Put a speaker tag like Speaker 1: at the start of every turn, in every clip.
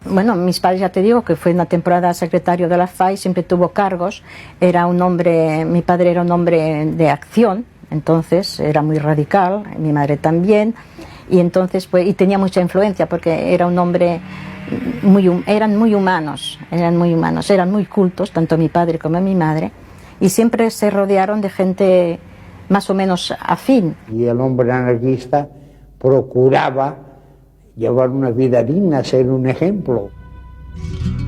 Speaker 1: Bueno, mis padres, ya te digo, que fue una temporada secretario de la FAI, siempre tuvo cargos, era un hombre, mi padre era un hombre de acción, entonces era muy radical, mi madre también, y entonces pues, y tenía mucha influencia porque era un hombre eran muy humanos, eran muy cultos, tanto mi padre como mi madre, y siempre se rodearon de gente más o menos afín.
Speaker 2: Y el hombre anarquista procuraba llevar una vida digna, ser un ejemplo.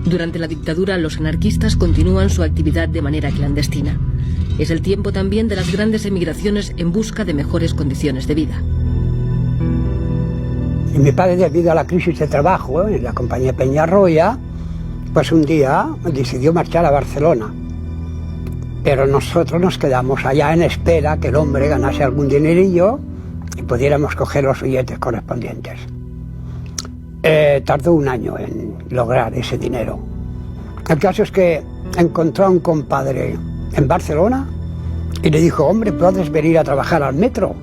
Speaker 3: Durante la dictadura, los anarquistas continúan su actividad de manera clandestina. Es el tiempo también de las grandes emigraciones en busca de mejores condiciones de vida.
Speaker 4: Y mi padre, debido a la crisis de trabajo en la compañía Peñarroya, pues un día decidió marchar a Barcelona. Pero nosotros nos quedamos allá en espera que el hombre ganase algún dinerillo y pudiéramos coger los billetes correspondientes. Tardó un año en lograr ese dinero. El caso es que encontró a un compadre en Barcelona y le dijo: hombre, puedes venir a trabajar al metro.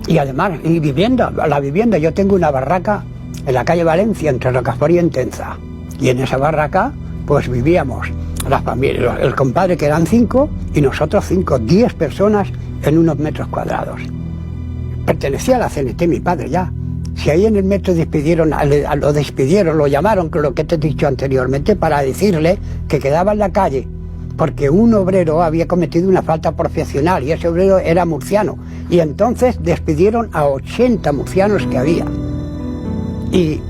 Speaker 4: Y además, la vivienda, yo tengo una barraca en la calle Valencia, entre Rocafort y Entenza. Y en esa barraca, pues vivíamos la familia, el compadre, que eran 5, y nosotros 5, 10 personas en unos metros cuadrados. Pertenecía a la CNT, mi padre ya. Si ahí en el metro lo llamaron, con lo que te he dicho anteriormente, para decirle que quedaba en la calle, porque un obrero había cometido una falta profesional y ese obrero era murciano. Y entonces despidieron a 80 murcianos que había.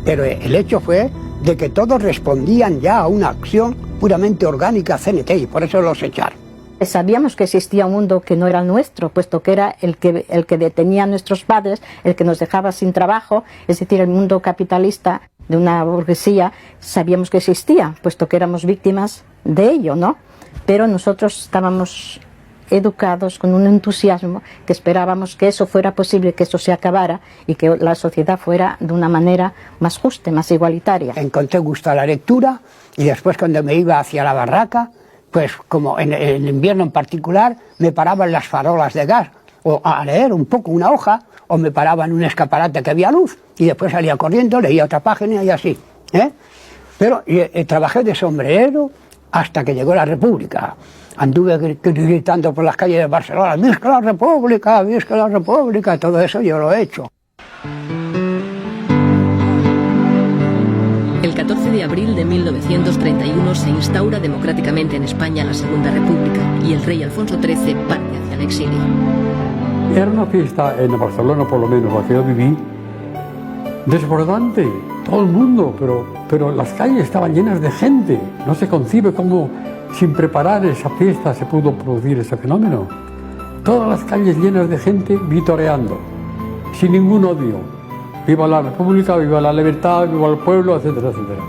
Speaker 4: Pero el hecho fue de que todos respondían ya a una acción puramente orgánica CNT y por eso los echaron.
Speaker 1: Sabíamos que existía un mundo que no era el nuestro, puesto que era el que detenía a nuestros padres, el que nos dejaba sin trabajo, es decir, el mundo capitalista de una burguesía, sabíamos que existía, puesto que éramos víctimas de ello, ¿no? Pero nosotros estábamos educados con un entusiasmo que esperábamos que eso fuera posible, que eso se acabara y que la sociedad fuera de una manera más justa, más igualitaria.
Speaker 4: Encontré gusto a la lectura y después, cuando me iba hacia la barraca, pues como en el invierno en particular, me paraba en las farolas de gas o a leer un poco una hoja, o me paraba en un escaparate que había luz y después salía corriendo, leía otra página y así, Pero trabajé de sombrerero hasta que llegó la República. Anduve gritando por las calles de Barcelona: ¡Visca la República! ¡Visca la República! Todo eso yo lo he hecho.
Speaker 3: El 14 de abril de 1931 se instaura democráticamente en España la Segunda República y el rey Alfonso XIII parte hacia el exilio.
Speaker 5: Era una fiesta en Barcelona, por lo menos la que yo viví, desbordante, todo el mundo, pero las calles estaban llenas de gente. No se concibe cómo sin preparar esa fiesta se pudo producir ese fenómeno. Todas las calles llenas de gente vitoreando, sin ningún odio. Viva la República, viva la libertad, viva el pueblo, etcétera, etcétera.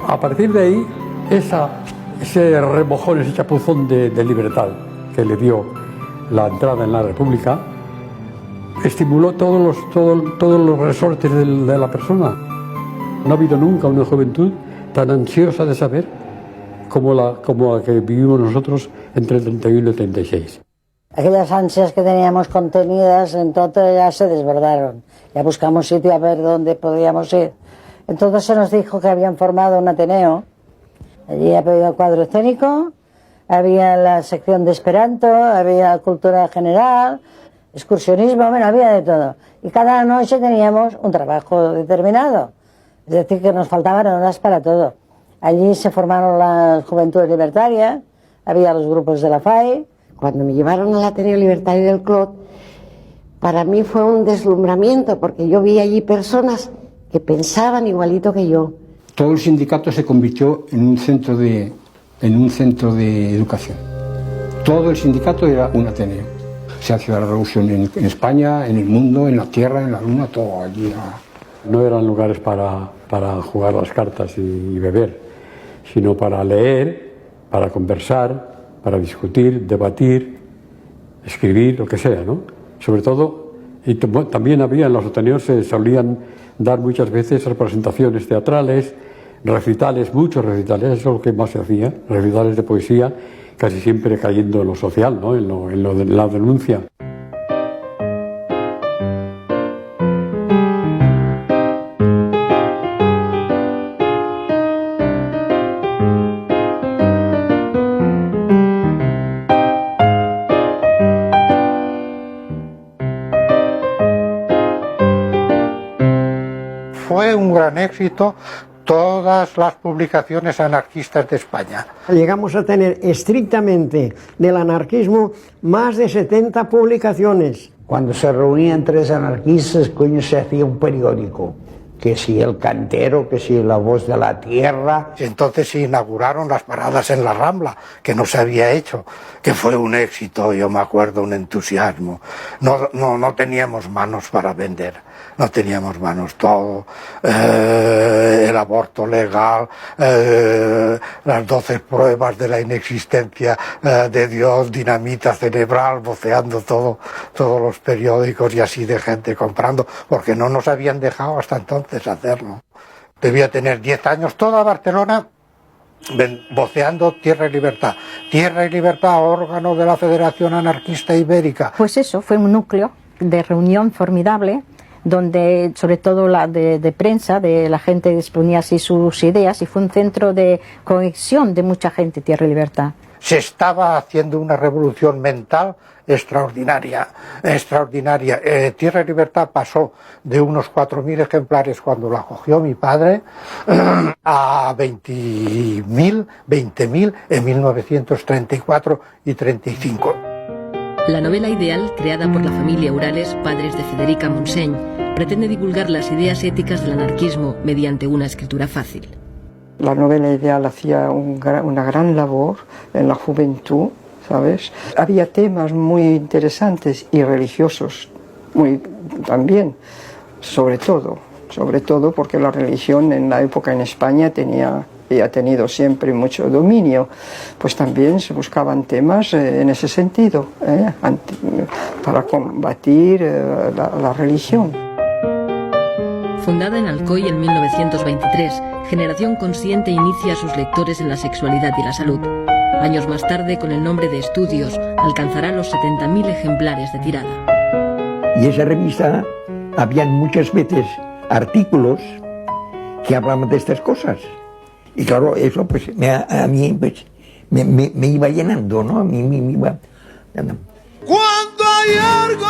Speaker 5: A partir de ahí, ese remojón, ese chapuzón de libertad que le dio la entrada en la República, estimuló todos los resortes de la persona. No ha habido nunca una juventud tan ansiosa de saber como la que vivimos nosotros entre el 31 y el 36.
Speaker 6: Aquellas ansias que teníamos contenidas, entonces ya se desbordaron. Ya buscamos sitio a ver dónde podíamos ir. Entonces se nos dijo que habían formado un Ateneo. Allí había cuadro escénico, había la sección de Esperanto, había cultura general, excursionismo, bueno, había de todo. Y cada noche teníamos un trabajo determinado. Es decir, que nos faltaban horas para todo. Allí se formaron las Juventudes Libertarias, había los grupos de la FAI.
Speaker 7: Cuando me llevaron al Ateneo Libertario del Clot, para mí fue un deslumbramiento, porque yo vi allí personas que pensaban igualito que yo.
Speaker 8: Todo el sindicato se convirtió en un centro de educación. Todo el sindicato era un Ateneo. Se hacía la revolución en España, en el mundo, en la tierra, en la luna, todo allí.
Speaker 5: No eran lugares para jugar las cartas y beber, sino para leer, para conversar, para discutir, debatir, escribir, lo que sea, ¿no? Sobre todo, y también había en los Ateneos, se solían dar muchas veces representaciones teatrales, recitales, muchos recitales, eso es lo que más se hacía, recitales de poesía, casi siempre cayendo en lo social, ¿no? en lo de la denuncia.
Speaker 2: fue un gran éxito todas las publicaciones anarquistas de España.
Speaker 9: Llegamos a tener estrictamente del anarquismo más de 70 publicaciones.
Speaker 2: Cuando se reunían 3 anarquistas, coño, se hacía un periódico. Que si El Cantero, que si La Voz de la Tierra. Entonces se inauguraron las paradas en la Rambla, que no se había hecho, que fue un éxito, yo me acuerdo, un entusiasmo. No teníamos manos para vender, no teníamos manos, todo, el aborto legal, las 12 pruebas de la inexistencia de Dios, dinamita cerebral, voceando todos los periódicos y así de gente comprando, porque no nos habían dejado hasta entonces hacerlo. Debía tener 10 años, toda Barcelona voceando Tierra y Libertad. Tierra y Libertad, órgano de la Federación Anarquista Ibérica.
Speaker 1: Pues eso, fue un núcleo de reunión formidable, donde sobre todo la de prensa, de la gente exponía así sus ideas, y fue un centro de conexión de mucha gente, Tierra y Libertad.
Speaker 2: Se estaba haciendo una revolución mental extraordinaria. Tierra y Libertad pasó de unos 4.000 ejemplares cuando la cogió mi padre a 20.000 en 1934 y 35.
Speaker 3: La novela ideal, creada por la familia Urales, padres de Federica Montseny, pretende divulgar las ideas éticas del anarquismo mediante una escritura fácil.
Speaker 10: La novela ideal hacía una gran labor en la juventud, ¿sabes? Había temas muy interesantes y religiosos también, sobre todo porque la religión en la época en España y ha tenido siempre mucho dominio, pues también se buscaban temas en ese sentido, para combatir la religión.
Speaker 3: Fundada en Alcoy en 1923, Generación Consciente inicia a sus lectores en la sexualidad y la salud. Años más tarde, con el nombre de Estudios, alcanzará los 70.000 ejemplares de tirada.
Speaker 11: Y esa revista, habían muchas veces artículos que hablaban de estas cosas. Y claro, eso pues a mí pues, me iba llenando, ¿no? A mí me iba...
Speaker 12: Cuando hay algo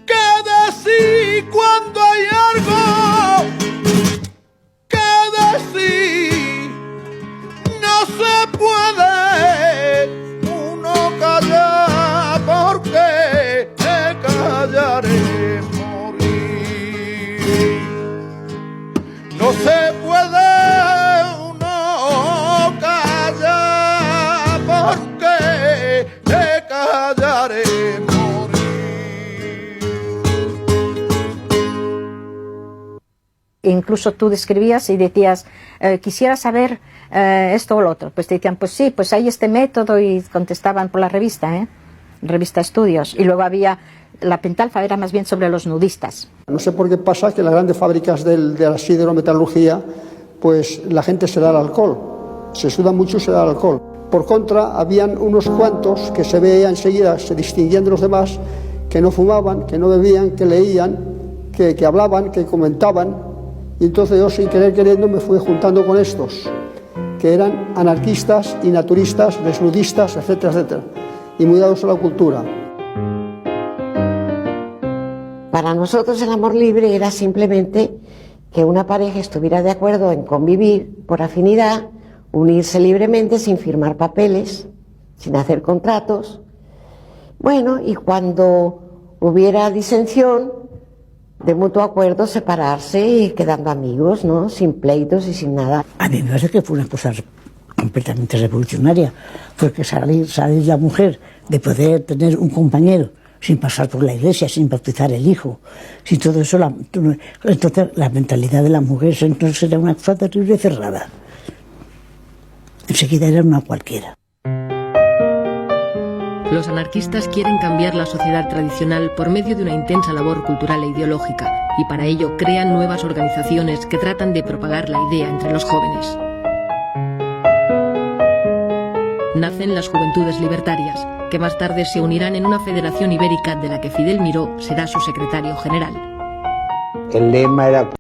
Speaker 12: que decir, cuando hay algo que decir, no se puede uno callar, porque callaré morir. No se puede uno callar, porque callaré morir.
Speaker 1: Incluso tú describías y decías, quisiera saber esto o lo otro. Pues te decían, pues sí, pues hay este método, y contestaban por la revista, revista Estudios. Y luego había, la pentalfa era más bien sobre los nudistas.
Speaker 9: No sé por qué pasa que en las grandes fábricas de la siderometalurgia, pues la gente se da al alcohol, se suda mucho y se da al alcohol. Por contra, habían unos cuantos que se veía enseguida, se distinguían de los demás, que no fumaban, que no bebían, que leían, que hablaban, que comentaban. Y entonces yo, sin querer queriendo, me fui juntando con estos, que eran anarquistas y naturistas, desnudistas, etcétera, etcétera, y muy dados a la cultura.
Speaker 7: Para nosotros el amor libre era simplemente que una pareja estuviera de acuerdo en convivir por afinidad, unirse libremente sin firmar papeles, sin hacer contratos. Bueno, y cuando hubiera disensión, de mutuo acuerdo, separarse y quedando amigos, ¿no? Sin pleitos y sin nada.
Speaker 13: A mí me parece que fue una cosa completamente revolucionaria, porque salir la mujer de poder tener un compañero sin pasar por la iglesia, sin bautizar el hijo, sin todo eso, entonces la mentalidad de la mujer entonces era una cosa terrible y cerrada. Enseguida era una cualquiera.
Speaker 3: Los anarquistas quieren cambiar la sociedad tradicional por medio de una intensa labor cultural e ideológica, y para ello crean nuevas organizaciones que tratan de propagar la idea entre los jóvenes. Nacen las Juventudes Libertarias, que más tarde se unirán en una federación ibérica de la que Fidel Miró será su secretario general.
Speaker 2: El lema era